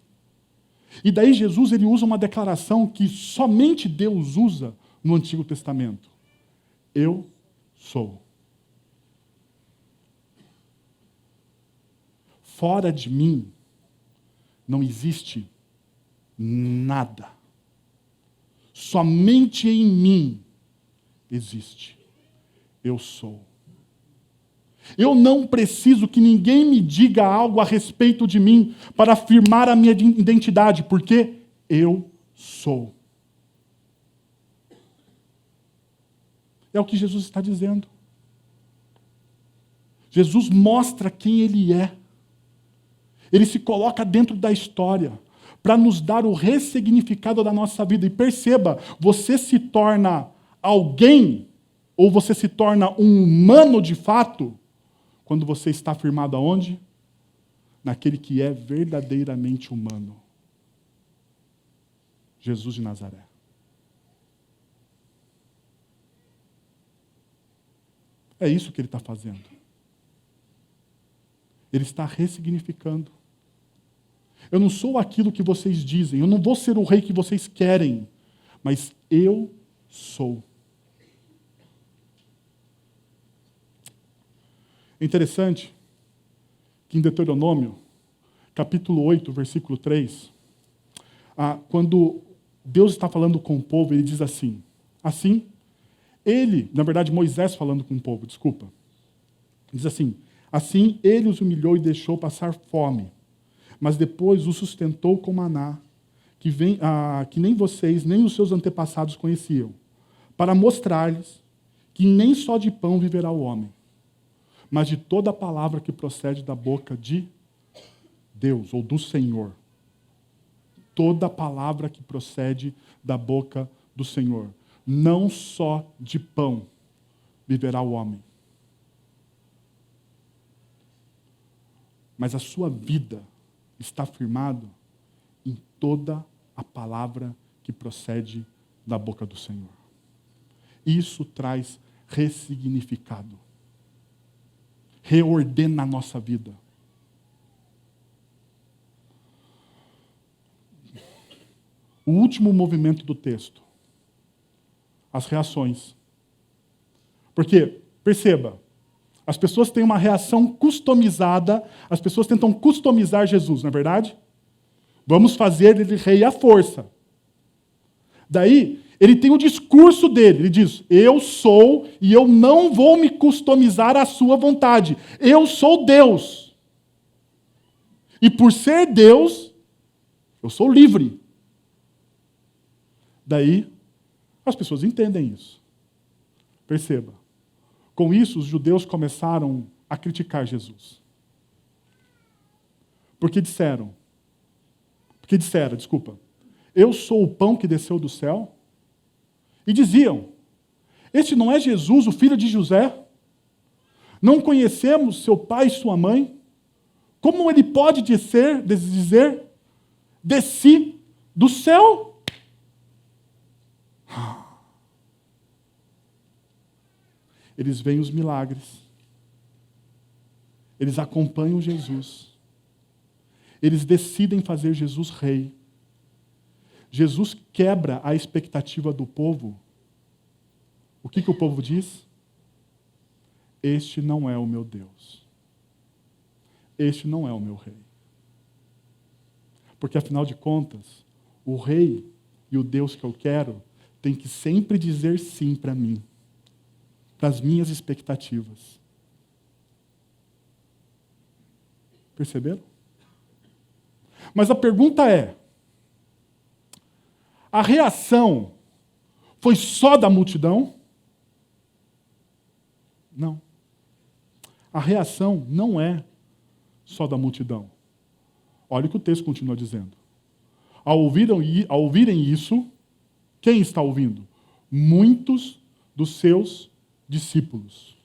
E daí Jesus ele usa uma declaração que somente Deus usa no Antigo Testamento. Eu sou. Fora de mim não existe nada. Somente em mim existe. Eu sou. Eu não preciso que ninguém me diga algo a respeito de mim para afirmar a minha identidade, porque eu sou. É o que Jesus está dizendo. Jesus mostra quem Ele é. Ele se coloca dentro da história para nos dar o ressignificado da nossa vida. E perceba, você se torna alguém ou você se torna um humano de fato quando você está firmado aonde? Naquele que é verdadeiramente humano. Jesus de Nazaré. É isso que Ele está fazendo. Ele está ressignificando. Eu não sou aquilo que vocês dizem, eu não vou ser o rei que vocês querem, mas eu sou. É interessante que em Deuteronômio, capítulo 8, versículo 3, quando Deus está falando com o povo, Ele diz assim, na verdade Moisés falando com o povo, desculpa, diz assim Ele os humilhou e deixou passar fome, mas depois os sustentou com maná, que nem vocês, nem os seus antepassados conheciam, para mostrar-lhes que nem só de pão viverá o homem, mas de toda a palavra que procede da boca de Deus, ou do Senhor. Toda a palavra que procede da boca do Senhor. Não só de pão viverá o homem, mas a sua vida está firmada em toda a palavra que procede da boca do Senhor. Isso traz ressignificado. Reordena a nossa vida. O último movimento do texto. As reações. Porque, perceba, as pessoas têm uma reação customizada, as pessoas tentam customizar Jesus, não é verdade? Vamos fazer ele rei à força. Daí, ele tem o discurso dele, ele diz, eu sou e eu não vou me customizar à sua vontade. Eu sou Deus. E por ser Deus, eu sou livre. Daí, as pessoas entendem isso. Perceba. Com isso, os judeus começaram a criticar Jesus. Porque disseram, eu sou o pão que desceu do céu. E diziam, este não é Jesus, o filho de José? Não conhecemos seu pai e sua mãe? Como ele pode dizer, desci do céu? Eles veem os milagres. Eles acompanham Jesus. Eles decidem fazer Jesus rei. Jesus quebra a expectativa do povo. O que o povo diz? Este não é o meu Deus. Este não é o meu rei. Porque, afinal de contas, o rei e o Deus que eu quero tem que sempre dizer sim para mim, para as minhas expectativas. Perceberam? Mas a pergunta é, a reação foi só da multidão? Não. A reação não é só da multidão. Olha o que o texto continua dizendo. Ao ouvirem isso, quem está ouvindo? Muitos dos seus discípulos.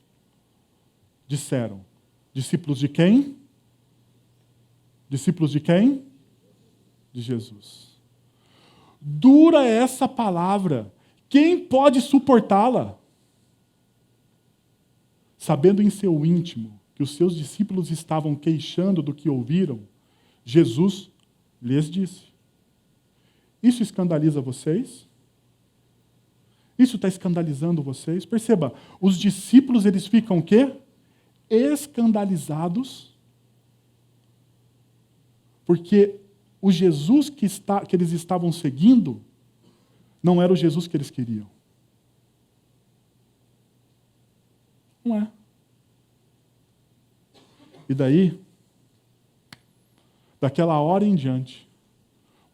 Disseram. Discípulos de quem? Discípulos de quem? De Jesus. Dura essa palavra. Quem pode suportá-la? Sabendo em seu íntimo que os seus discípulos estavam queixando do que ouviram, Jesus lhes disse, isso escandaliza vocês? Isso está escandalizando vocês? Perceba, os discípulos eles ficam o quê? Escandalizados, porque o Jesus que eles estavam seguindo não era o Jesus que eles queriam. Não é. E daí, daquela hora em diante,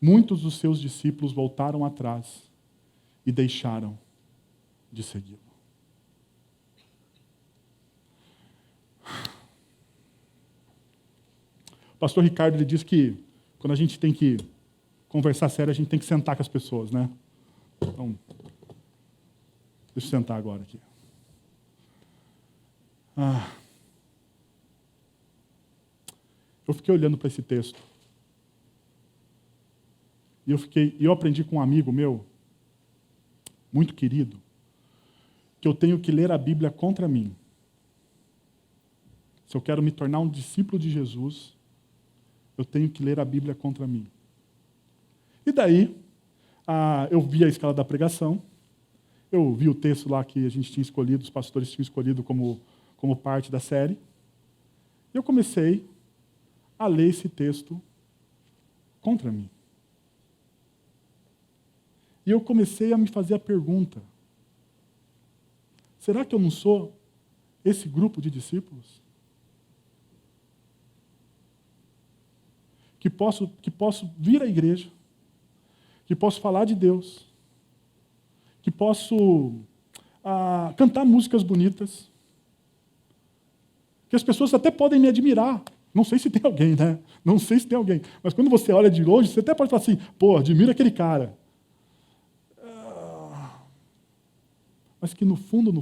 muitos dos seus discípulos voltaram atrás e deixaram de segui-lo. pastor Ricardo ele diz que quando a gente tem que conversar sério, a gente tem que sentar com as pessoas, né? Então, deixa eu sentar agora aqui. Eu fiquei olhando para esse texto. E eu aprendi com um amigo meu, muito querido, que eu tenho que ler a Bíblia contra mim. Se eu quero me tornar um discípulo de Jesus, eu tenho que ler a Bíblia contra mim. E daí, eu vi a escala da pregação, eu vi o texto lá que a gente tinha escolhido, os pastores tinham escolhido como parte da série, e eu comecei a ler esse texto contra mim. E eu comecei a me fazer a pergunta, será que eu não sou esse grupo de discípulos? Que posso vir à igreja, que posso falar de Deus, que posso cantar músicas bonitas, que as pessoas até podem me admirar. Não sei se tem alguém, né? Não sei se tem alguém. Mas quando você olha de longe, você até pode falar assim, pô, admira aquele cara. Mas que no fundo,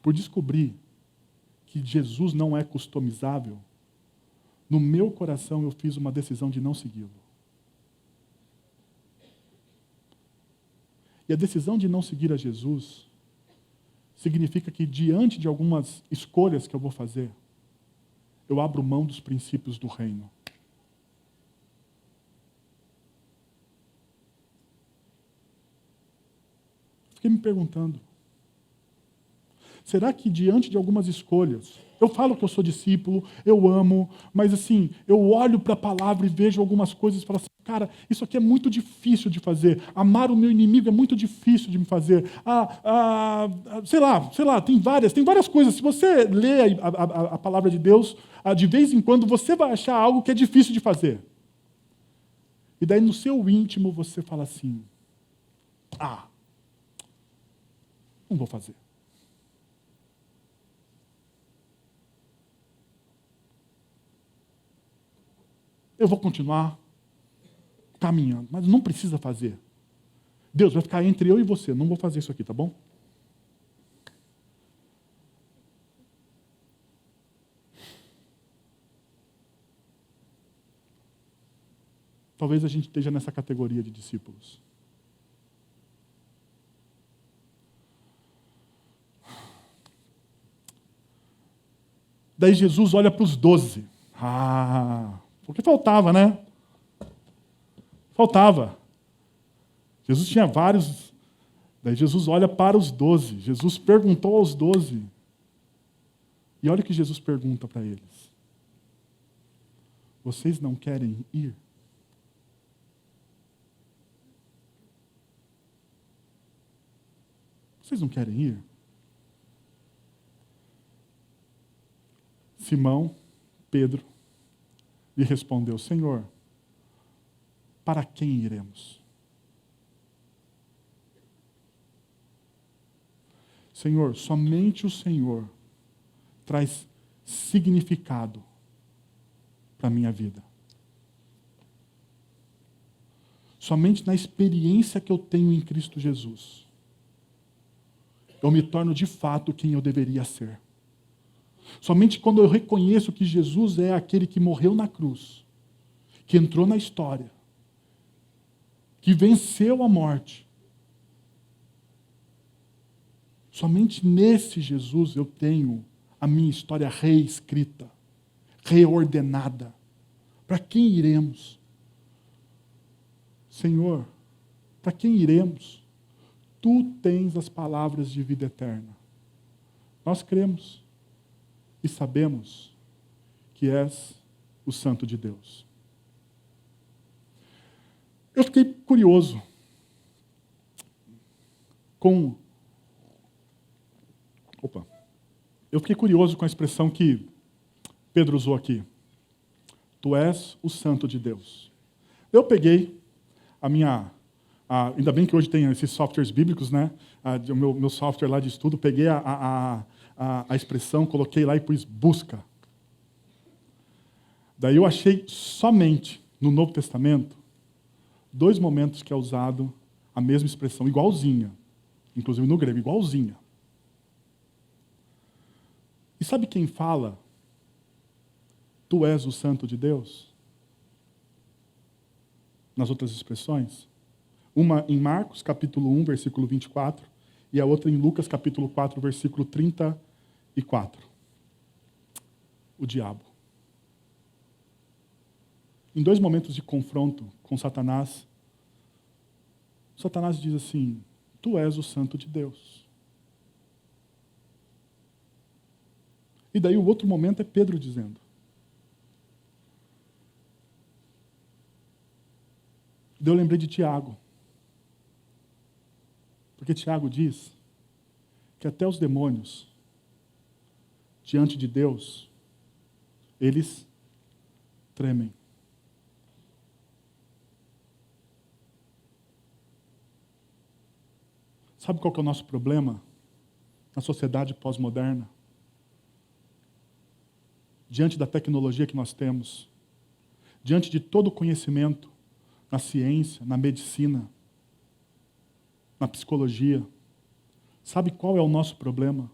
por descobrir que Jesus não é customizável, no meu coração eu fiz uma decisão de não segui-lo. E a decisão de não seguir a Jesus significa que diante de algumas escolhas que eu vou fazer, eu abro mão dos princípios do reino. Fiquei me perguntando, será que diante de algumas escolhas, eu falo que eu sou discípulo, eu amo, mas assim, eu olho para a palavra e vejo algumas coisas e falo assim, cara, isso aqui é muito difícil de fazer. Amar o meu inimigo é muito difícil de me fazer. Sei lá, tem várias coisas. Se você lê a palavra de Deus, de vez em quando você vai achar algo que é difícil de fazer. E daí no seu íntimo você fala assim, não vou fazer. Eu vou continuar caminhando, mas não precisa fazer. Deus vai ficar entre eu e você, não vou fazer isso aqui, tá bom? Talvez a gente esteja nessa categoria de discípulos. Daí Jesus olha para os 12. Porque faltava, né? Faltava. Jesus tinha vários. Daí Jesus olha para os 12. Jesus perguntou aos 12. E olha o que Jesus pergunta para eles. Vocês não querem ir? Vocês não querem ir? Simão, Pedro, lhe respondeu, Senhor, para quem iremos? Senhor, somente o Senhor traz significado para a minha vida. Somente na experiência que eu tenho em Cristo Jesus, eu me torno de fato quem eu deveria ser. Somente quando eu reconheço que Jesus é aquele que morreu na cruz, que entrou na história, que venceu a morte. Somente nesse Jesus eu tenho a minha história reescrita, reordenada. Para quem iremos? Senhor, para quem iremos? Tu tens as palavras de vida eterna. Nós cremos. E sabemos que és o Santo de Deus. Eu fiquei curioso Eu fiquei curioso com a expressão que Pedro usou aqui. Tu és o Santo de Deus. Eu peguei ainda bem que hoje tem esses softwares bíblicos, né? O meu software lá de estudo, peguei a expressão, coloquei lá e pus busca. Daí eu achei somente no Novo Testamento 2 momentos que é usado a mesma expressão, igualzinha. Inclusive no grego, igualzinha. E sabe quem fala, tu és o santo de Deus? Nas outras expressões? Uma em Marcos, capítulo 1, versículo 24, e a outra em Lucas, capítulo 4, versículo 34. O diabo. Em 2 momentos de confronto com Satanás, Satanás diz assim, tu és o santo de Deus. E daí o outro momento é Pedro dizendo. Daí eu lembrei de Tiago. Porque Tiago diz que até os demônios, diante de Deus, eles tremem. Sabe qual que é o nosso problema na sociedade pós-moderna? Diante da tecnologia que nós temos, diante de todo o conhecimento na ciência, na medicina, na psicologia, sabe qual é o nosso problema?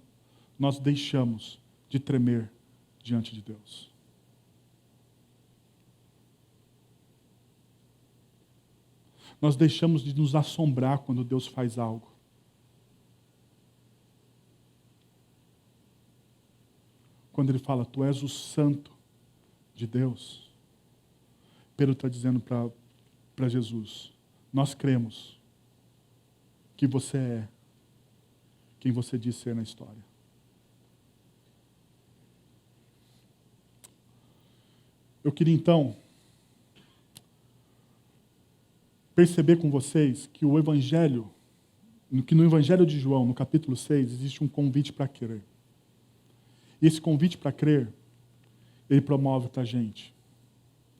Nós deixamos de tremer diante de Deus. Nós deixamos de nos assombrar quando Deus faz algo. Quando ele fala, tu és o santo de Deus, Pedro está dizendo para Jesus, nós cremos que você é quem você diz ser na história. Eu queria então perceber com vocês que no Evangelho de João, no capítulo 6, existe um convite para crer. E esse convite para crer, ele promove para a gente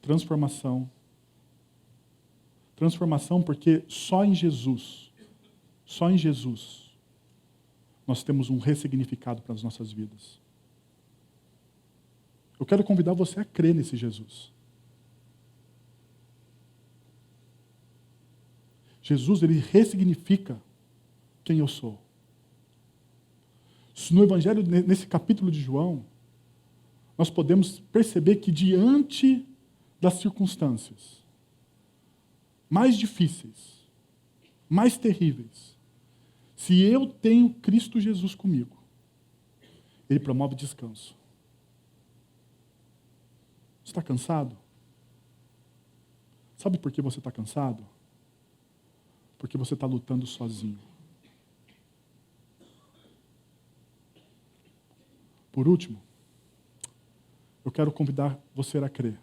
transformação. Transformação porque só em Jesus, nós temos um ressignificado para as nossas vidas. Eu quero convidar você a crer nesse Jesus. Jesus, ele ressignifica quem eu sou. No Evangelho, nesse capítulo de João, nós podemos perceber que diante das circunstâncias mais difíceis, mais terríveis, se eu tenho Cristo Jesus comigo, ele promove descanso. Você está cansado? Sabe por que você está cansado? Porque você está lutando sozinho. Por último, eu quero convidar você a crer.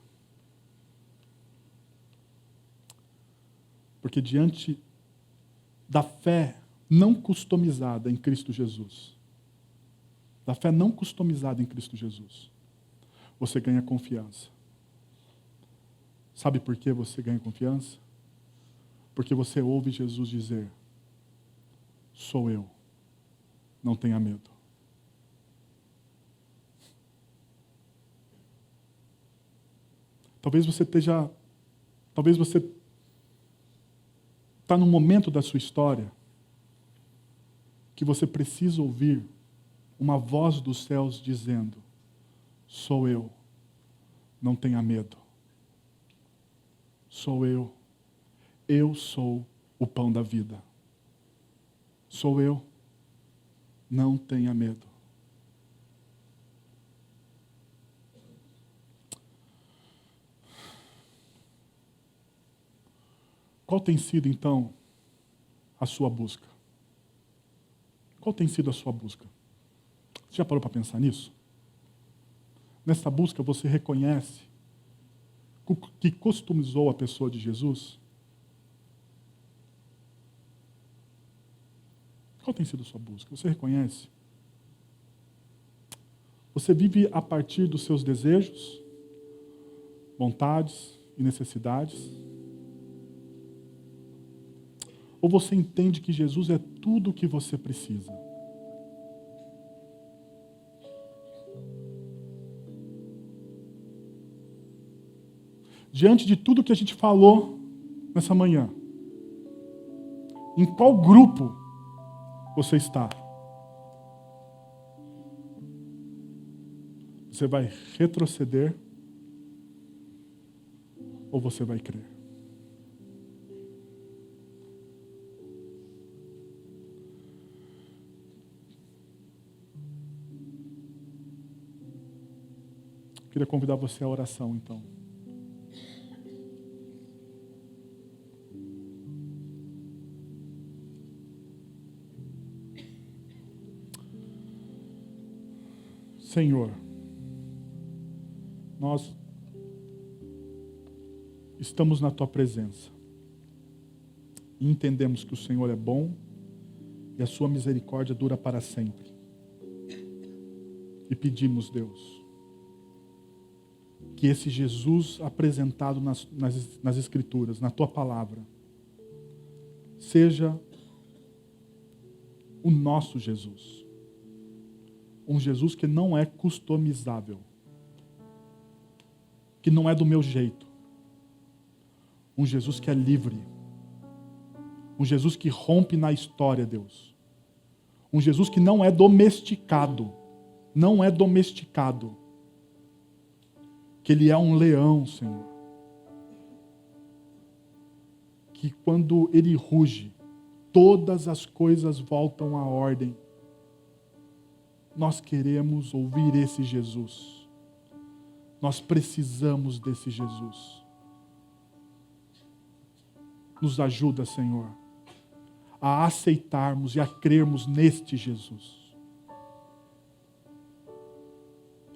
Porque diante da fé não customizada em Cristo Jesus, você ganha confiança. Sabe por que você ganha confiança? Porque você ouve Jesus dizer, sou eu, não tenha medo. Talvez você está num momento da sua história que você precisa ouvir uma voz dos céus dizendo, sou eu, não tenha medo. Sou eu sou o pão da vida. Sou eu, não tenha medo. Qual tem sido, então, a sua busca? Qual tem sido a sua busca? Você já parou para pensar nisso? Nessa busca, você reconhece que customizou a pessoa de Jesus? Qual tem sido a sua busca? Você reconhece? Você vive a partir dos seus desejos, vontades e necessidades? Ou você entende que Jesus é tudo o que você precisa? diante de tudo que a gente falou nessa manhã, em qual grupo você está? Você vai retroceder ou você vai crer? Queria convidar você à oração, então. Senhor, nós estamos na Tua presença e entendemos que o Senhor é bom e a Sua misericórdia dura para sempre. E pedimos, Deus, que esse Jesus apresentado nas Escrituras, na Tua palavra, seja o nosso Jesus. Um Jesus que não é customizável, que não é do meu jeito. Um Jesus que é livre. Um Jesus que rompe na história, Deus. Um Jesus que não é domesticado. Não é domesticado. Que Ele é um leão, Senhor. Que quando Ele ruge, todas as coisas voltam à ordem. Nós queremos ouvir esse Jesus. Nós precisamos desse Jesus. Nos ajuda, Senhor, a aceitarmos e a crermos neste Jesus.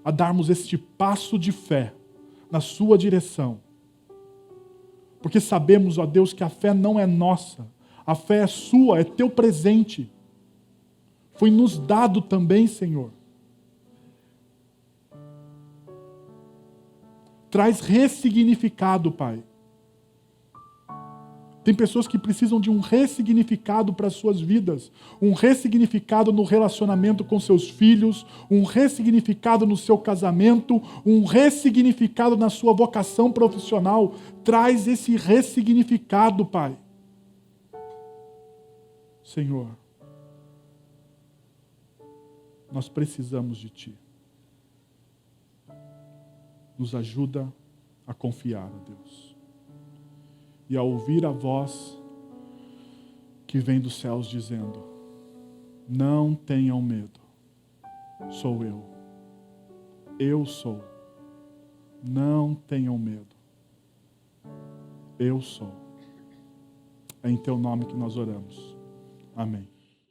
A darmos este passo de fé na sua direção. Porque sabemos, ó Deus, que a fé não é nossa. A fé é sua, é teu presente. Foi nos dado também, Senhor. Traz ressignificado, Pai. Tem pessoas que precisam de um ressignificado para as suas vidas. Um ressignificado no relacionamento com seus filhos. Um ressignificado no seu casamento. Um ressignificado na sua vocação profissional. Traz esse ressignificado, Pai. Senhor, nós precisamos de Ti. Nos ajuda a confiar, ó Deus. E a ouvir a voz que vem dos céus dizendo: não tenham medo, sou eu. Eu sou. Não tenham medo. Eu sou. É em Teu nome que nós oramos. Amém.